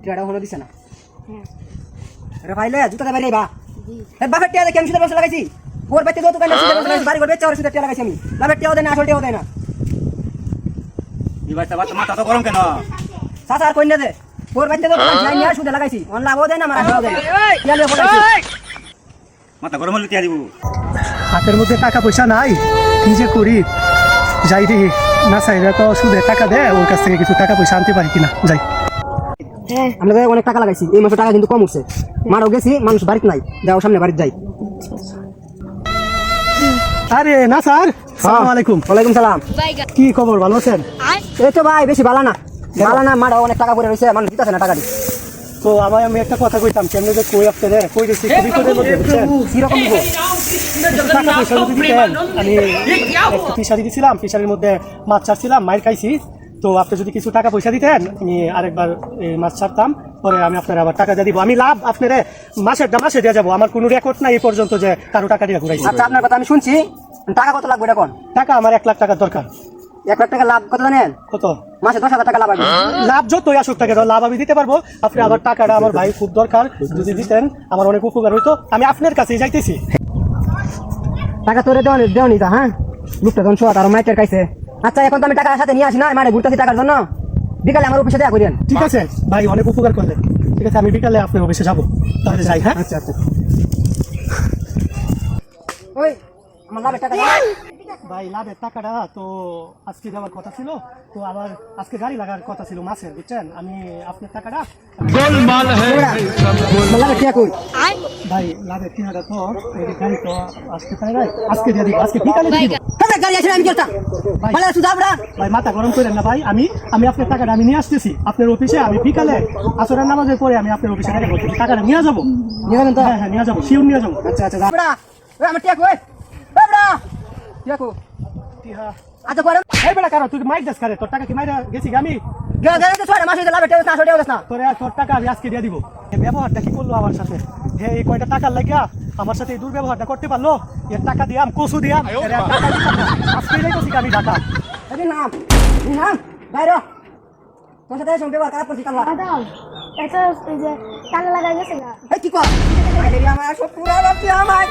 টিয়াটা হলো দিছে না আরে ভাইলে জুতাটা বাইরে বা এ বাফের টিয়া দেখে আমি সুদের বসে লাগাইছি ওর বাইতে দো দোকানে সুদের বসে লাগাইছি বাড়ি করে বেচে আর সুদের টিয়া লাগাইছি আমি বাফের টিয়াও দেয় না আসল টিয়াও দেয় না এই ভাই তা মাথা তো গরম কেন সাসা আর কই না দে ওর বাইতে দো দোকানে যাই নিয়ে সুদে লাগাইছি অন লাভও দেয় না আমার আসলও দেয় না টিয়া লিয়ে পড়াইছি মাথা গরম হলে টিয়া দিব হাতের মধ্যে টাকা পয়সা নাই কি যে করি যাই দেখি না চাইলে তো সুদে টাকা দেয় ওর কাছ থেকে কিছু টাকা পয়সা আনতে পারি কিনা যাই। আমরা অনেক টাকা লাগাইছি এই মাসে টাকা কিন্তু কম উঠছে মারও গেছি মানুষ বাড়িতে নাই যাও সামনে বাড়িতে যাই আরে না স্যার আসসালামু আলাইকুম। ওয়ালাইকুম সালাম কি খবর, ভালো আছেন? এই তো ভাই বেশি ভালো না মারও অনেক টাকা পড়ে রয়েছে মানুষ দিতেছে না টাকা দি তো আমি একটা কথা কইতাম কেমনে যে কই আপনি রে কই দিছি খুবই বিপদের মধ্যে বুঝছেন কিরকম দিব টাকা পয়সা যদি দিতেন আমি একটা ফিশারি দিছিলাম ফিশারির মধ্যে মাছ ছাড়ছিলাম মাইর খাইছি তো আপনি যদি কিছু টাকা পয়সা দিতেন আমি আরেকবার মাছ ছাড়তাম পরে আমি আপনার আবার টাকা দিয়ে দিব আমি লাভ আপনার মাসে দিয়ে যাবো আমার কোনো রেকর্ড নাই এই পর্যন্ত যে কারো টাকা দিয়ে ঘুরাইছি। আচ্ছা আপনার কথা আমি শুনছি টাকা কত লাগবে এখন টাকা আমার 1 লাখ টাকা দরকার। 1 লাখ টাকা লাভ কত জানেন কত? মাসে 10,000 টাকা লাভ হবে লাভ যতই আসুক টাকা লাভ আমি দিতে পারবো আপনি আবার টাকাটা আমার ভাই খুব দরকার যদি দিতেন আমার অনেক উপকার হইতো আমি আপনার কাছেই যাইতেছি। টাকা তোরে দেওয়ানি তা হ্যাঁ লোকটা তখন শোয়া তার মাইটের কাছে আচ্ছা এখন তো আমি টাকা সাথে নিয়ে আসি না মানে ঘুরতেছি টাকার জন্য বিকালে আমার অফিসে দেখা করিয়েন ঠিক আছে ভাই অনেক উপকার করলেন ঠিক আছে আমি বিকালে আপনার অফিসে যাবো তাহলে যাই। হ্যাঁ আচ্ছা আচ্ছা ওই আমার লাভের টাকা ভাই লাভের টাকাটা তো আজকে দেওয়ার কথা ছিল তো আবার আজকে গাড়ি লাগার কথা ছিল মাছের বুঝছেন আমি আপনার টাকাটা লাভের টাকা কই ভাই লাভের টাকাটা তো এই গাড়ি তো আজকে পাই নাই আজকে দিয়ে দিব আজকে বিকালে দিয়ে দিব। গাড়ি আছে আমি চলতা ভালো আছো যাবড়া ভাই মাথা গরম করেন না ভাই আমি আপনার টাকাটা আমি নিয়ে আসতেছি আপনার অফিসে আমি বিকালে আসরের নামাজের পরে আমি আপনার অফিসে দেখা করতেছি টাকাটা নিয়ে যাবো নিয়ে যাবেন তো হ্যাঁ নিয়ে যাবো শিওর নিয়ে যাবো। আচ্ছা আচ্ছা যাবড়া ওই আমার টাকা কই যাবড়া টাকা আচ্ছা করে এই বেটা কারো তুই মাইর দাস করে তোর টাকা কি মাইরা গেছি আমি গাড়ি তো ছয় মাসে লাভের টাকা না ছয় টাকা না তোর টাকা আমি আজকে দিয়ে দিব। এই ব্যবহারটা কি করলো আমার সাথে হ্যাঁ এই কয়টা টাকার লাগিয়া আমার সাথে এই দুর্ব্যবহারটা করতে পারলো এর টাকা দিয়াম কসু দিয়াম আজকে যাইতেছি আমি ঢাকা এই নাম বাইরে তোর সাথে সঙ্গে ব্যবহার খারাপ করছিস কাল্লা এটা এই যে টাকা লাগা গেছে না এই কি কর আমার সব পুরা রাতে আমার